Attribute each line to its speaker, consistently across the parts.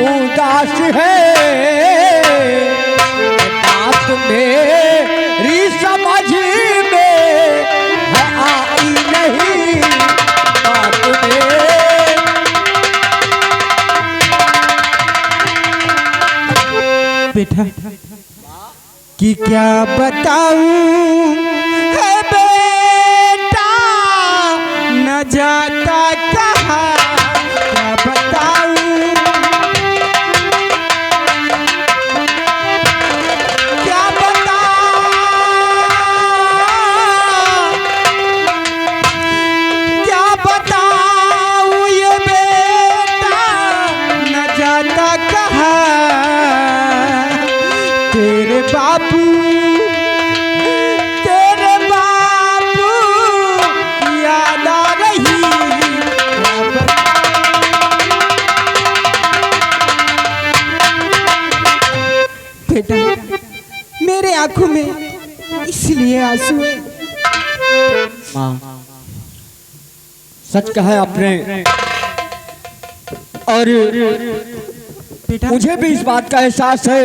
Speaker 1: उदास है।
Speaker 2: बेटा कि क्या बताऊं है बेटा न जाता कहाँ, क्या बताऊं क्या बताऊं क्या बताऊं ये बेटा न जाता कहाँ। तेरे बापू याद आ रही। बेटा मेरे आंखों में इसलिए आंसू है।
Speaker 1: माँ सच कहा है आपने, और
Speaker 2: बेटा
Speaker 1: मुझे भी इस बात का एहसास है,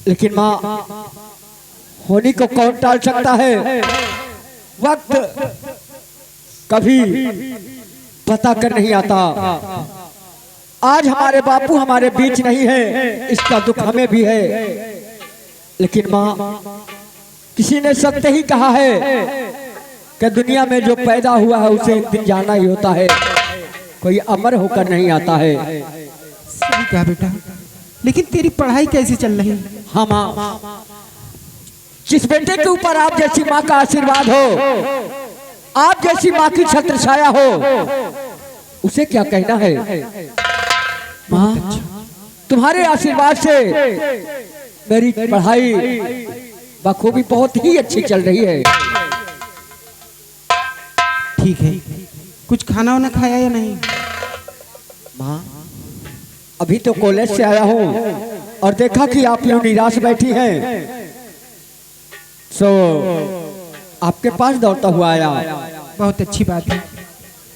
Speaker 1: लेकिन माँ होनी को कौन टाल सकता है। वक्त कभी पता कर नहीं आता। आज हमारे बापू हमारे बीच नहीं है, इसका दुख हमें भी है, लेकिन माँ किसी ने सत्य ही कहा है कि दुनिया में जो पैदा हुआ है उसे एक दिन जाना ही होता है, कोई अमर होकर नहीं आता है।
Speaker 2: सही कहा बेटा, लेकिन तेरी पढ़ाई कैसे चल रही है?
Speaker 1: हाँ माँ, जिस बेटे के ऊपर आप जैसी माँ का आशीर्वाद हो, आप जैसी माँ की छत्र छाया हो, उसे क्या कहना है। माँ तुम्हारे आशीर्वाद से मेरी पढ़ाई बखूबी बहुत ही अच्छी चल रही है।
Speaker 2: ठीक है, कुछ खाना वाना खाया या नहीं?
Speaker 1: माँ अभी तो कॉलेज से आया हूँ और देखा कि आप यूं निराश बैठी हैं, सो आपके पास दौड़ता हुआ आया।
Speaker 2: बहुत अच्छी बात है,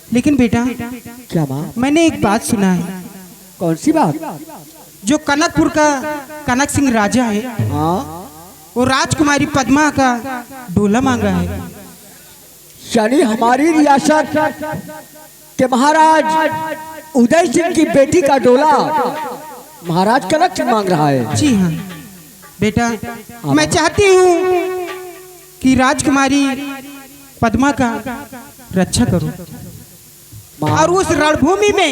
Speaker 2: लेकिन बेटा
Speaker 1: क्या माँ?
Speaker 2: मैंने एक बात सुना है।
Speaker 1: कौन सी बात?
Speaker 2: जो कनकपुर का कनक सिंह राजा है,
Speaker 1: हाँ,
Speaker 2: वो राजकुमारी पद्मा का डोला मांगा है।
Speaker 1: यानी हमारी रियासत के महाराज उदय सिंह की बेटी का डोला महाराज कनक सिंह मांग रहा है।
Speaker 2: जी हाँ बेटा, मैं चाहती हूँ कि राजकुमारी पद्मा का रक्षा करो और उस रणभूमि में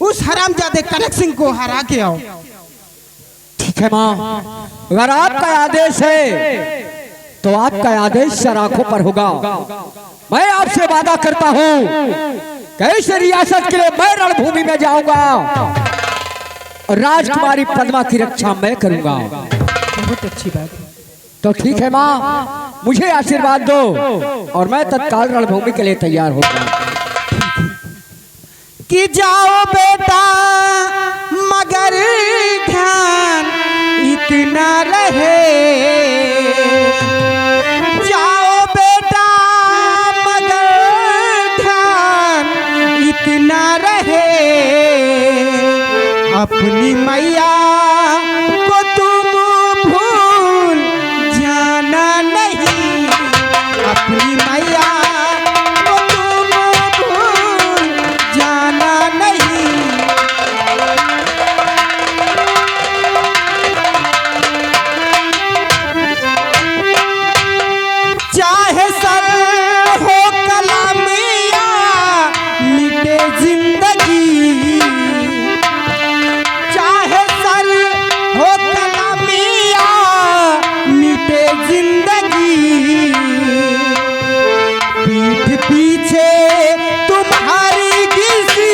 Speaker 2: उस हरामजादे कनक सिंह को हरा के आओ।
Speaker 1: ठीक है माँ, अगर आपका आदेश है तो आपका आदेश सर आंखों पर होगा। मैं आपसे वादा करता हूँ कि इस रियासत के लिए मैं रणभूमि में जाऊंगा और राजकुमारी पद्मा की रक्षा मैं करूंगा।
Speaker 2: बहुत अच्छी बात है।
Speaker 1: तो ठीक है माँ, मुझे आशीर्वाद दो और मैं तत्काल रणभूमि के लिए तैयार हो जाऊं।
Speaker 2: कि जाओ बेटा मगर ध्यान इतना रहे, जाओ बेटा मगर ध्यान इतना रहे, अपनी मैया को तुम भूल जाना नहीं, अपनी मैया को तुम भूल जाना नहीं। चाहे सर हो कलामिया मिटे जिंदगी, चाहे सर हो कलामिया मिटे जिंदगी, पीठ पीछे तुम्हारी किसी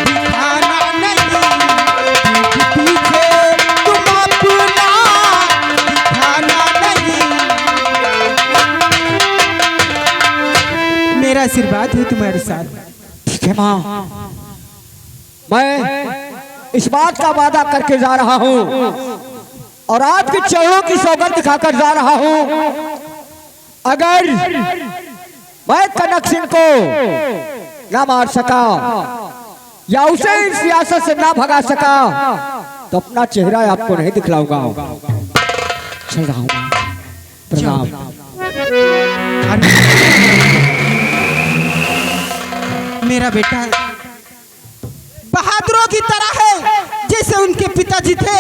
Speaker 2: दिखाना नहीं, पीठ पीछे तुम अपना दिखाना नहीं। मेरा आशीर्वाद है तुम्हारे साथ।
Speaker 1: ठीक है माँ, मैं इस बात का वादा करके जा रहा हूं और आपके चरणों की सौगंध दिखाकर जा रहा हूं, अगर मैं कनक सिंह को ना मार सका या उसे इस सियासत से ना भगा सका तो अपना चेहरा आपको नहीं दिखलाऊंगा। चल रहा हूं, प्रणाम।
Speaker 2: मेरा बेटा बहादुरों की तरह है, जैसे उनके पिताजी थे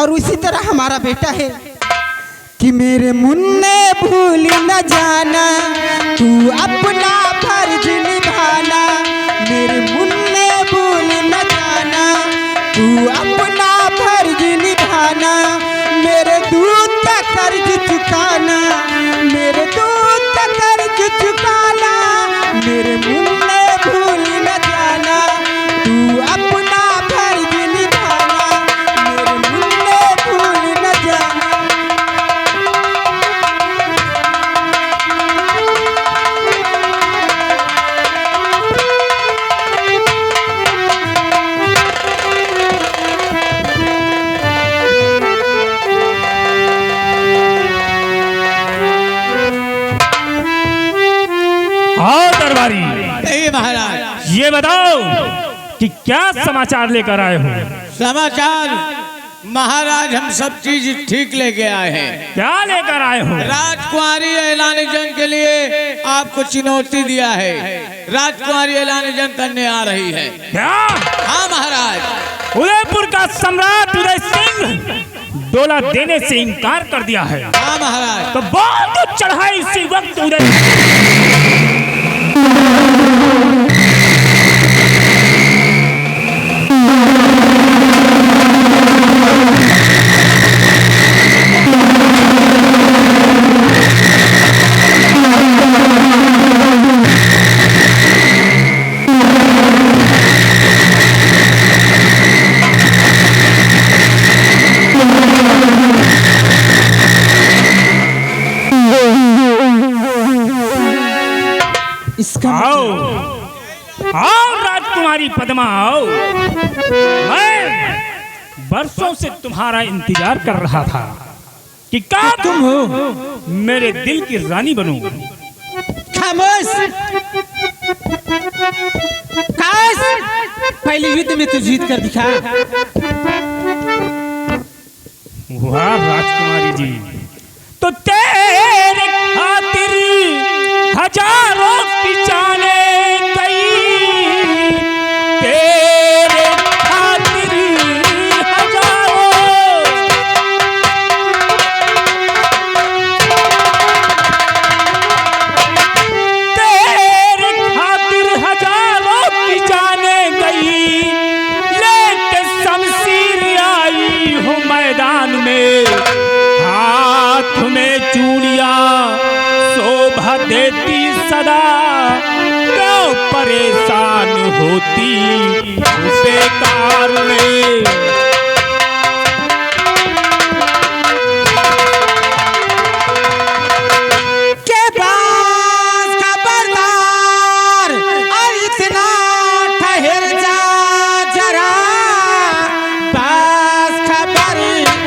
Speaker 2: और उसी तरह हमारा बेटा है। कि मेरे मुन्ने भूल न जाना, तू अपना फर्ज निभाना। मेरे मुन्ने भूल न जाना, तू अपना फर्ज निभाना। मेरे दूध का कर्ज चुकाना, मेरे दूध का कर्ज चुकाना। मेरे मुन्ने भूल न जाना, तू अपना फर्ज निभाना। मेरे मुन्ने भूल न जाना।
Speaker 3: महाराज, ये बताओ कि क्या समाचार लेकर आए हो?
Speaker 4: समाचार महाराज, हम सब चीज ठीक लेके आए हैं।
Speaker 3: क्या लेकर आए हो?
Speaker 4: राजकुमारी ऐलान जंग के लिए आपको चुनौती दिया है। राजकुमारी ऐलान जंग करने आ रही है।
Speaker 3: क्या?
Speaker 4: हाँ महाराज।
Speaker 3: उदयपुर का सम्राट उदय सिंह डोला देने से इनकार कर दिया है।
Speaker 4: हाँ महाराज।
Speaker 3: तो बहुत चढ़ाई इसी वक्त उदय आओ, आओ राजकुमारी पद्मा आओ। मैं बरसों से तुम्हारा इंतजार कर रहा था कि कब तुम हो मेरे दिल की रानी बनो।
Speaker 2: खामोश। काश पहले युद्ध में तू जीत कर दिखा।
Speaker 3: वाह राजकुमारी जी, तो तेरे खातिर हजारों की जाने गई। तेरे खातिर हजारों, तेरे खातिर हजारों की जाने गई। लेके शमशीर आई हूँ मैदान में, हाथ में चूड़ियां शोभा देती सदा। क्यों परेशान होती बेकार में।
Speaker 2: के पास खबरदार और इतना ठहर जा जरा। पास खबरदार।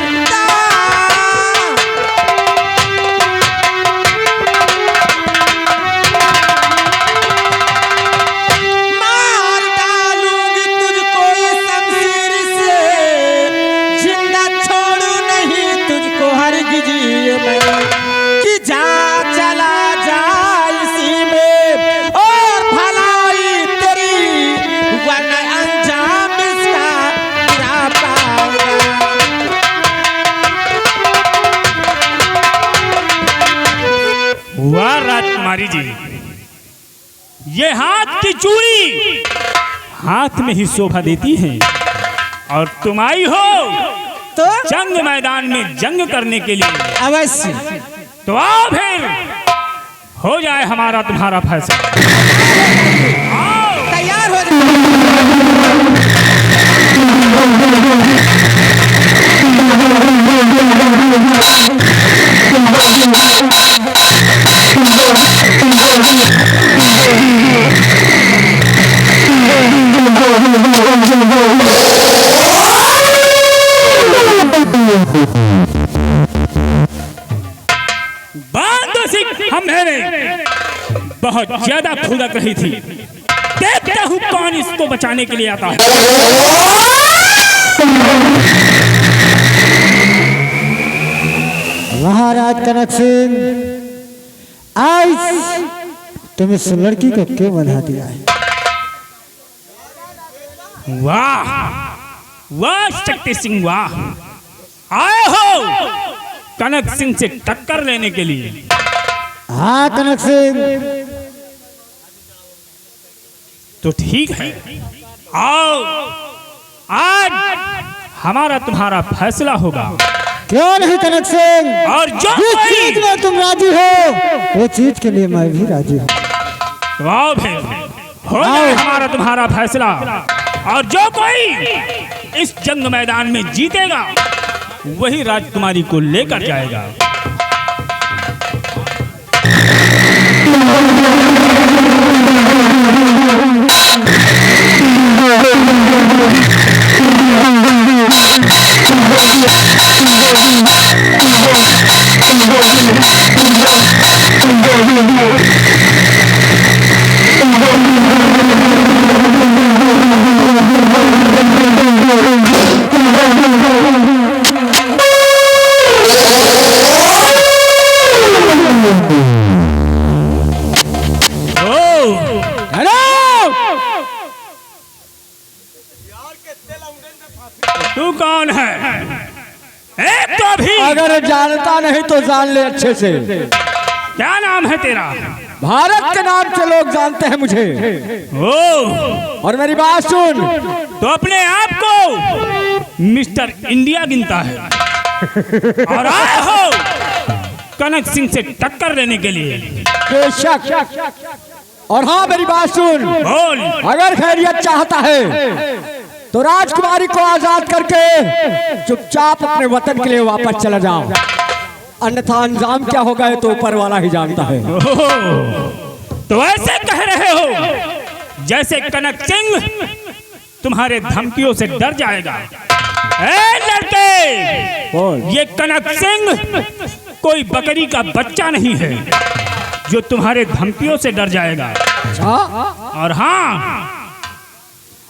Speaker 2: मार डालूंगी तुझको इस शमशीर से, जिंदा छोड़ू नहीं तुझको हरगिज़ मैं। कि जा चला जा इसी में और भलाई तेरी, वरना अंजाम इसका क्या पाएगा।
Speaker 3: वाह राजकुमारी जी, ये हाथ की चूड़ी हाथ में ही शोभा देती है। और तुम आई हो
Speaker 2: तो
Speaker 3: जंग मैदान में जंग करने के लिए।
Speaker 2: अवश्य।
Speaker 3: तो आओ फिर हो जाए हमारा तुम्हारा फैसला।
Speaker 2: तैयार हो जा।
Speaker 5: Oh,
Speaker 3: बहुत ज्यादा फुदक रही थी। देखता हूँ कौन इसको बचाने के लिए आता है।
Speaker 1: महाराज कनक सिंह, आज तुम इस लड़की को क्यों बना दिया है?
Speaker 3: वाह वाह शक्ति सिंह वाह, आए हो कनक सिंह से टक्कर लेने के लिए।
Speaker 1: हाँ कनक सिंह,
Speaker 3: तो ठीक है, आओ आज हमारा तुम्हारा फैसला होगा।
Speaker 1: क्यों नहीं कनक सिंह,
Speaker 3: और जो
Speaker 1: जिस चीज में तुम राजी हो वो चीज के लिए मैं भी राजी हूँ।
Speaker 3: तो आओ फिर हो जाए हमारा तुम्हारा फैसला, और जो कोई इस जंग मैदान में जीतेगा वही राजकुमारी को लेकर जाएगा। तू कौन है? एक तो भी
Speaker 1: अगर जानता नहीं तो जान ले अच्छे से।
Speaker 3: क्या नाम है तेरा?
Speaker 1: भारत के नाम से लोग जानते हैं मुझे।
Speaker 3: ओ,
Speaker 1: और मेरी बात सुन,
Speaker 3: तो अपने आप को मिस्टर इंडिया गिनता है और आए हो कनक सिंह से टक्कर लेने के लिए।
Speaker 1: बेशक। और हाँ मेरी बात सुन,
Speaker 3: बोल।
Speaker 1: अगर खैरियत चाहता है तो राजकुमारी को आजाद करके चुपचाप अपने वतन के लिए वापस चला जाओ, अन्यथा अंजाम क्या होगा ये तो ऊपर वाला ही जानता है।
Speaker 3: तो ऐसे कह रहे हो जैसे कनक सिंह तुम्हारे धमकियों से डर जाएगा। ए लड़के, ये कनक सिंह कोई बकरी का बच्चा नहीं है जो तुम्हारे धमकियों से डर जाएगा। और हाँ,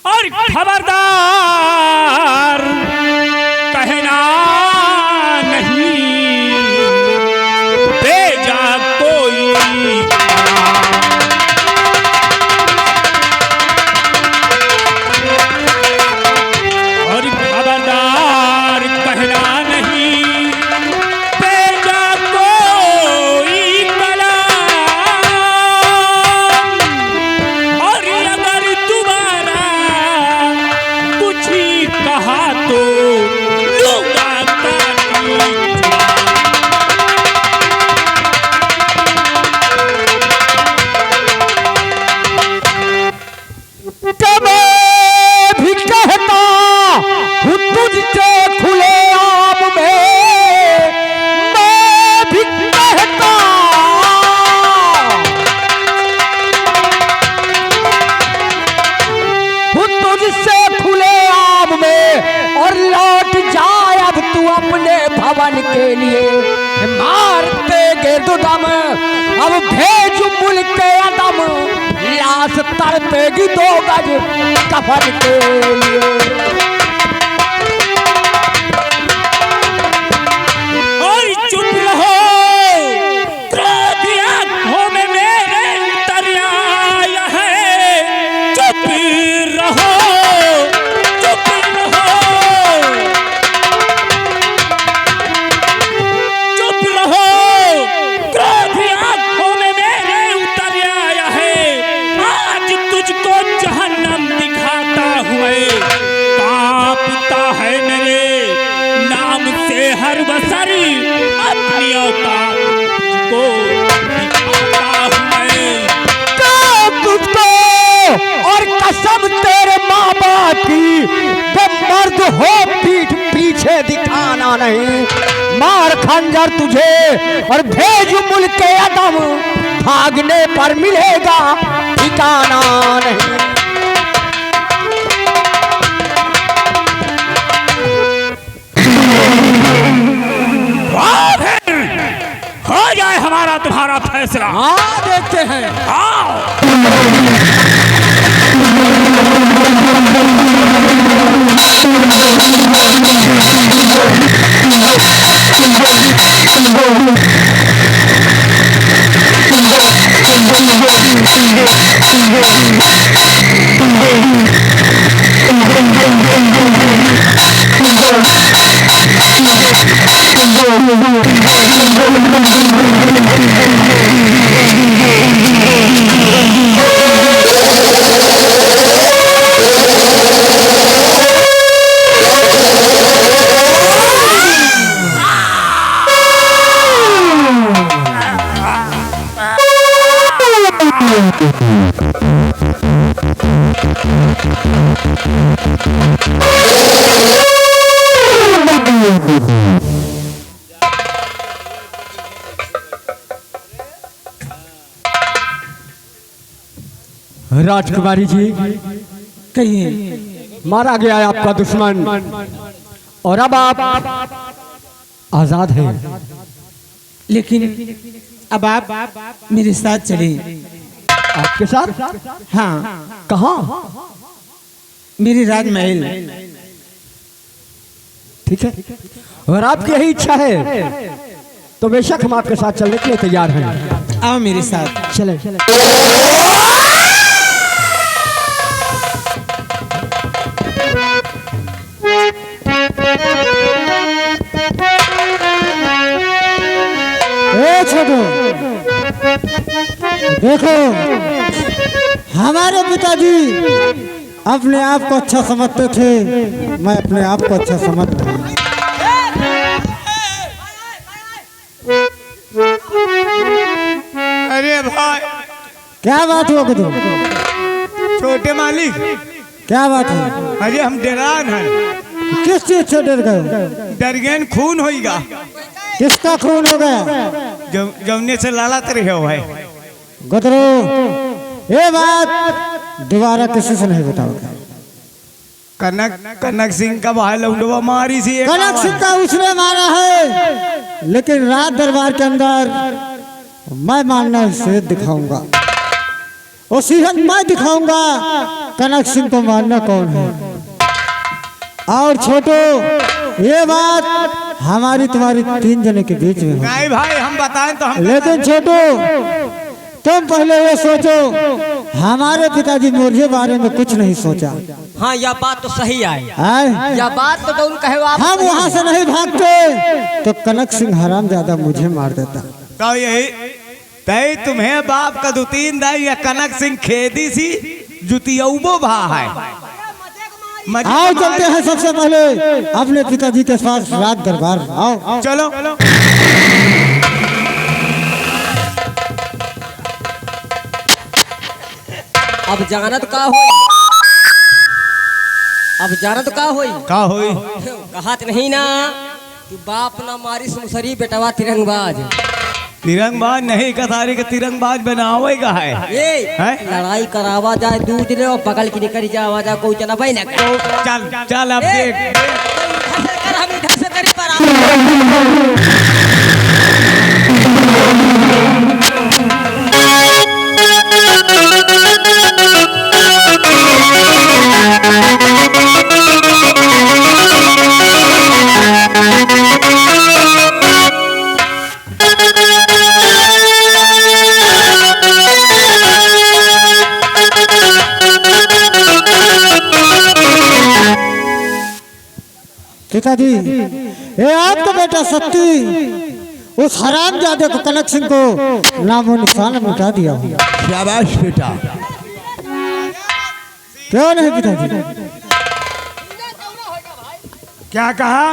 Speaker 3: और खबरदार कहना नहीं भेजा कोई, और खबरदार कहना नहीं भेजा कोई कलाम, और अगर तुम्हारा कुछ ही कहा तो लूंगा काटी।
Speaker 1: मैं भी कहता हूँ तुझसे खुले आम में, मैं भी कहता हूँ तुझसे खुले आम में, और लौट जाए अब तू अपने भवन के लिए। मारते गिरदम अब भेज मुल्क के अदम, लाश तड़पेगी 2 गज कफन के लिए।
Speaker 3: और चुप रहो, क्रोधी आंखों में मेरे उतरिया है। चुप रहो, चुप रहो, चुप रहो, क्रोधी आंखों में मेरे उतरिया है। आज तुझको जहन्नम दिखाता हुए कांपता है मेरे नाम से हर बसरी, अपनी औकात तुझको दिखाता हूँ मैं।
Speaker 1: तुझको और कसम तेरे माँ बाप की, जब मर्द हो पीठ पीछे दिखाना नहीं। मार खंजर तुझे और भेज मुल्क के अदम, भागने पर मिलेगा ठिकाना नहीं।
Speaker 3: हो जाए हमारा तुम्हारा फैसला। फैसला।
Speaker 1: हाँ देखते हैं।
Speaker 3: आओ।
Speaker 1: राजकुमारी जी,
Speaker 2: कहिए।
Speaker 1: मारा गया है आपका दुश्मन और अब आप आजाद हैं।
Speaker 2: लेकिन अब आप मेरे साथ चले।
Speaker 1: आपके साथ?
Speaker 2: हाँ,
Speaker 1: कहाँ?
Speaker 2: मेरे राजमहल।
Speaker 1: ठीक है, और आपकी यही इच्छा है तो बेशक हम आपके साथ चलने के लिए तैयार हैं।
Speaker 2: आओ मेरे साथ।
Speaker 1: चले।
Speaker 5: छोटू, देखो हमारे पिताजी अपने आप को अच्छा समझते थे, मैं अपने आप को अच्छा समझ रहा हूँ।
Speaker 4: अरे भाई,
Speaker 5: क्या बात हो गई?
Speaker 4: छोटे मालिक,
Speaker 5: क्या बात है?
Speaker 4: अरे हम डरान हैं।
Speaker 5: किस चीज से डर गए?
Speaker 4: डरगेन खून होइगा।
Speaker 5: किसका खून हो गया?
Speaker 4: जमने से लड़त रहे हो भाई।
Speaker 5: गुदरू, ये बात दोबारा किसी से नहीं बताओगे।
Speaker 4: कनक सिंह का भाई लौंडवा मारी सी।
Speaker 5: कनक सिंह का उसने मारा है, लेकिन रात दरबार के अंदर मैं मानना से दिखाऊंगा, और सीहत मैं दिखाऊंगा कनक सिंह को मारना कौन है। और छोटो, ये बात हमारी तुम्हारी 3 जने के बीच में हो।
Speaker 4: नहीं भाई, हम बताएं तो हम।
Speaker 5: लेकिन छोटो, तुम पहले ये सोचो, हमारे पिताजी मुझे बारे में कुछ नहीं सोचा।
Speaker 1: हाँ, यह बात तो सही है।
Speaker 5: यह
Speaker 1: बात तो जरूर कहे आप।
Speaker 5: हम वहाँ से नहीं भागते तो कनक सिंह हरामजादा मुझे मार देता।
Speaker 4: तो यही तय तुम्हें बाप का 2-3 दाई या कनक सिंह खेदी सी जुतियौबो भा है।
Speaker 5: आओ चलते हैं सबसे पहले अपने पिताजी के पास रात दरबार। आओ
Speaker 4: चलो।
Speaker 1: अब जानत का होई? अब जानत का होई?
Speaker 4: का होई?
Speaker 1: कहत नहीं ना कि बाप ना मारी सुमसरी बेटवा तिरंगबाज।
Speaker 4: तिरंगबाज नहीं, कतारी के तिरंगबाज बनावेगा है।
Speaker 1: ये लड़ाई करावा जाए दूध ले और पकड़ के निकल जावा जाए, कोई चला भाई ना।
Speaker 4: चल चल अब देख।
Speaker 1: हम इधर से करी पर
Speaker 5: पिताजी, ये आपका बेटा शक्ति उस हरामजादे को कनक सिंह को नामो निशान मिटा दिया।
Speaker 4: शाबाश बेटा।
Speaker 5: क्यों नहीं पिताजी?
Speaker 3: क्या कहा?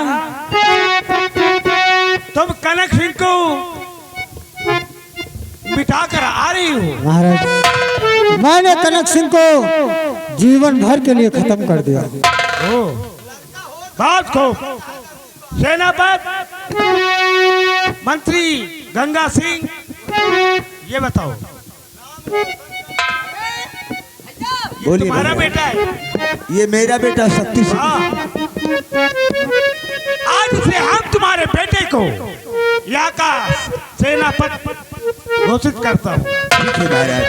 Speaker 3: तुम कनक सिंह को मिटा कर आ रही हो?
Speaker 5: महाराज, मैंने कनक सिंह को जीवन भर के लिए खत्म कर दिया।
Speaker 3: बात को सेनापति मंत्री गंगा सिंह, ये बताओ, ये तुम्हारा बेटा है?
Speaker 6: ये मेरा बेटा शक्ति सिंह।
Speaker 3: आज से हम तुम्हारे बेटे को यहाँ का सेनापति
Speaker 7: घोषित करता हूँ।
Speaker 6: ठीक है महाराज,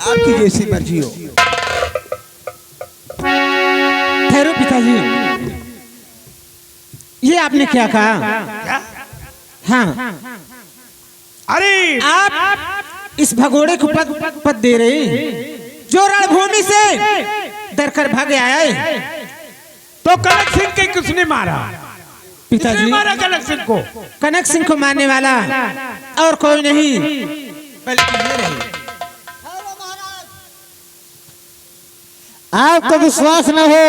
Speaker 6: आपकी जैसी मर्जी हो।
Speaker 2: ठहरो पिताजी, ये आपने क्या कहा?
Speaker 7: क्या?
Speaker 2: हाँ,
Speaker 7: अरे
Speaker 2: आप इस भगोड़े को पद दे रहे हैं जो रणभूमि से डरकर भाग आया है।
Speaker 7: तो कनक सिंह के किसने मारा?
Speaker 2: पिताजी,
Speaker 7: किसने मारा कनक सिंह को?
Speaker 2: कनक सिंह को मारने वाला और कोई नहीं बल्कि ये रहे।
Speaker 5: आपको विश्वास न हो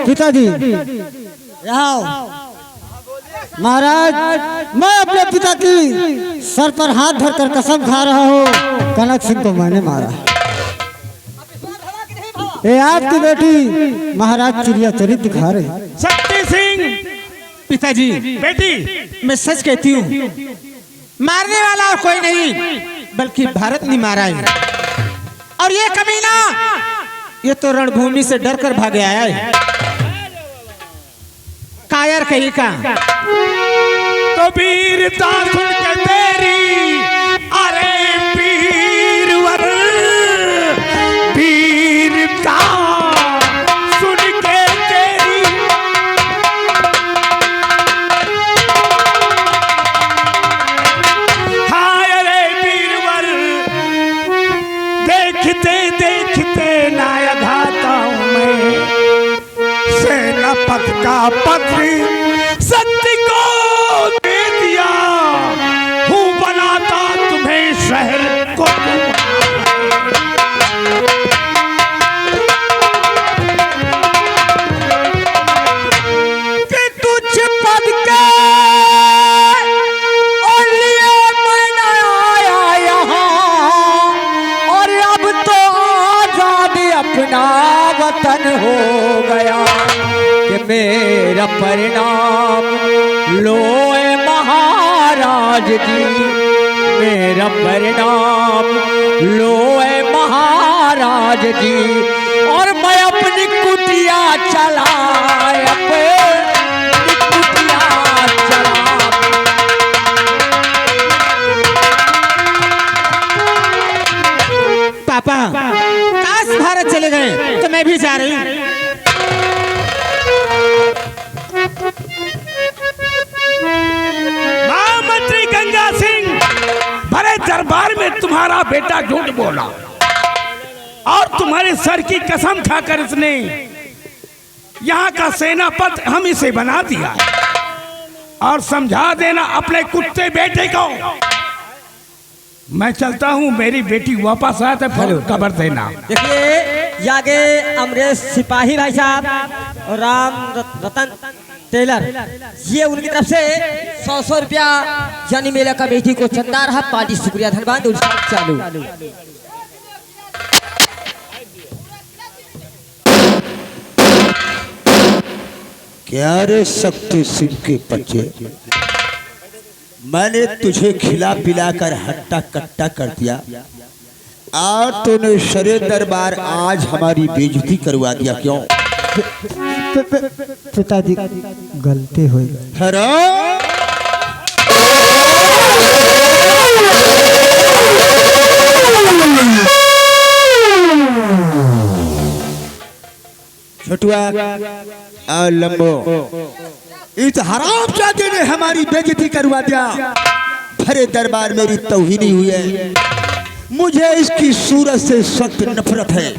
Speaker 5: पिताजी, यहाँ महाराज, मैं अपने पिता की सर पर हाथ धरकर कसम खा रहा हूँ, कनक सिंह को मैंने मारा। ये आपकी बेटी महाराज चिड़िया चरित दिखा रही।
Speaker 7: शक्ति सिंह
Speaker 2: पिताजी,
Speaker 7: बेटी,
Speaker 2: मैं सच कहती हूँ, मारने वाला और कोई नहीं बल्कि भारत ने मारा है। और ये कमीना, ये तो रणभूमि से डरकर भाग आया है। कायर कहीं का
Speaker 7: तो वीरता सुन के तेरी, अरे वीरवर, वीरता सुन के तेरी, हाय अरे वीरवर, देखते देखते नाया घाता हूं मैं, सेनापति का पत्र सत्य को दे दिया हूँ, बनाता तुम्हें शहर को।
Speaker 1: कि तुझ पद के और लिए मैं आया यहाँ, और अब तो आजाद अपना वतन हो गया, कि मेरा परिणाम लोए महाराज जी, मेरा परिणाम लोए महाराज जी, और मैं अपनी कुटिया चला, अपनी कुटिया चला।
Speaker 2: पापा, काश भारत चले गए तो मैं भी जा रही हूँ।
Speaker 7: महामंत्री गंगा सिंह, भरे दरबार में तुम्हारा बेटा झूठ बोला और तुम्हारे सर की कसम खाकर इसने यहाँ का सेनापति हम इसे बना दिया, और समझा देना अपने कुत्ते बेटे को। मैं चलता हूँ, मेरी बेटी वापस आए तो फिर खबर देना।
Speaker 1: देखिए, आगे अमरेश सिपाही भाई साहब और राम रतन टेलर, ये उनकी तरफ से 100 रुपया यानी मेला कमेटी को चंदा रहा। पार्टी शुक्रिया, धन्यवाद। चालू
Speaker 6: क्या रे शक्ति सिंह के बच्चे, मैंने तुझे खिला पिलाकर हट्टा कट्टा कर दिया और तूने शरे दरबार आज हमारी बेइज्जती करवा दिया। क्यों?
Speaker 5: पिताजी गलती हुई।
Speaker 6: हरो छोटुआ और लंबो, इस हरामजादे ने हमारी बेइज्जती करवा दिया। भरे दरबार मेरी तौहीनी हुई है। मुझे इसकी सूरत से सख्त नफरत है।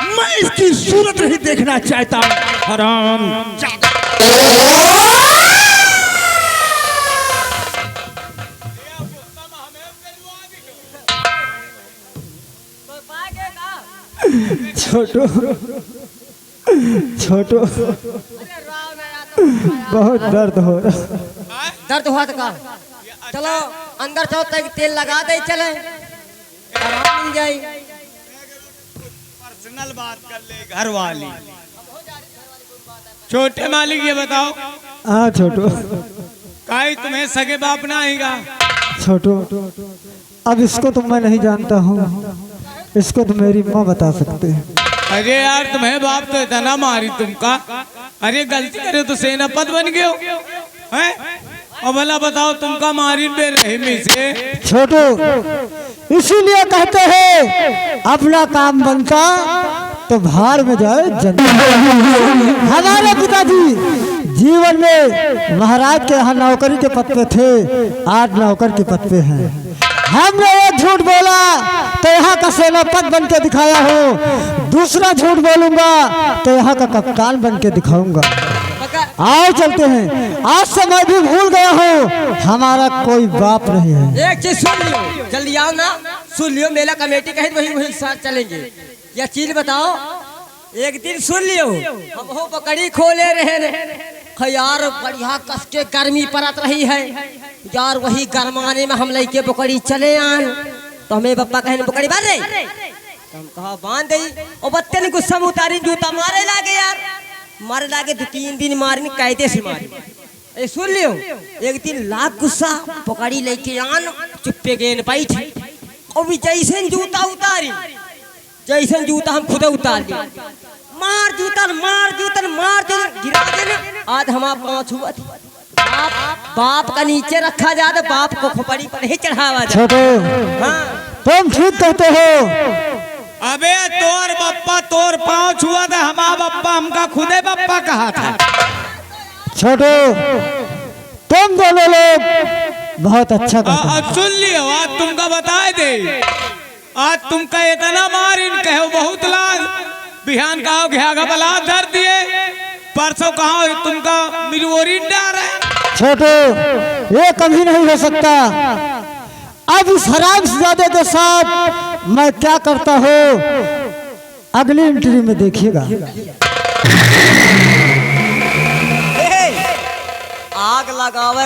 Speaker 6: मैं इसकी सूरत नहीं देखना चाहता। हराम
Speaker 5: छोटू, छोटू, बहुत दर्द हो रहा।
Speaker 1: दर्द हुआ तो का, चलो अंदर जाओ, तक तेल लगा दे, चले आराम मिल जाए।
Speaker 4: पर्सनल बात कर ले घर वाली। छोटे मालिक ये बताओ,
Speaker 5: हाँ छोटू,
Speaker 4: काई तुम्हें सगे बाप ना आएगा?
Speaker 5: छोटू, अब इसको तो मैं नहीं जानता हूँ, इसको तो मेरी माँ बता सकते हैं।
Speaker 4: अरे यार, तुम्हें बाप तो इतना मारी तुमका। अरे गलती करे तो सेनापति बन गए हो हैं? और भला बताओ तुमका मारी बे रही में से।
Speaker 5: छोटू, इसीलिए कहते हैं अपना काम बनता तो भाड़ में जाए जनता। हमारे पिताजी जीवन में महाराज के यहाँ नौकरी के पद पे थे, आज नौकर के पद पे हैं। हमने एक झूठ बोला तो यहाँ का सेनापति बन के दिखाया हूँ, दूसरा झूठ बोलूंगा तो यहाँ का कप्तान बन के दिखाऊंगा। आओ चलते हैं, आज से मैं भी भूल गया हूँ हमारा कोई बाप नहीं है।
Speaker 1: एक चीज सुन लियो, जल्दी आओ ना, सुन लियो, मेला कमेटी कहे वही साथ चलेंगे। यह चीज बताओ, एक दिन सुन लियो, हम हो पकड़ी खोले रहे यार, बढ़िया कस के गर्मी परत रही है यार, वही गरमाने में हम लेके बकड़ी चले आन, तो हमें पप्पा कहे बकड़ी बांध रही, तो हम कहा बांध दी, और बत्ते ने गुस्सा में उतारी, जूता मारे लागे यार, मारे लागे 2-3 दिन मारने कायदे से मारे। सुन लियो, एक दिन लाख गुस्सा, पकड़ी लेके आन, चुप्पे गेन पाई थी, और भी जैसे जूता उतारी, जैसे जूता हम खुद उतार लिया, मार जूतन मार जूतन मार जूतन गिरा देने। आज हमारा पाँच हुआ थी, बाप का नीचे रखा जाता, बाप को खोपड़ी पर नहीं चढ़ावा जाता।
Speaker 5: छोटू,
Speaker 1: हाँ
Speaker 5: तुम ठीक कहते हो।
Speaker 4: अबे तोर बप्पा तोर पाँव छुआ था, हमारा बप्पा हमका खुदे बप्पा कहा था।
Speaker 5: छोटू, तुम दोनों लोग बहुत अच्छा कहते हो।
Speaker 4: सुन लियो, आज तुमका बताए दे, आज तुमका इतना मार इन कहो बहुत लाज, बिहान कहो घ्या बला धर दिए, परसों कहो तुमका मिरवोरी डार है।
Speaker 5: छोटू, ये कभी नहीं हो सकता। अब इस हरामजादे के साथ मैं क्या करता हूँ अगली एंट्री में देखिएगा।
Speaker 1: आग लगावे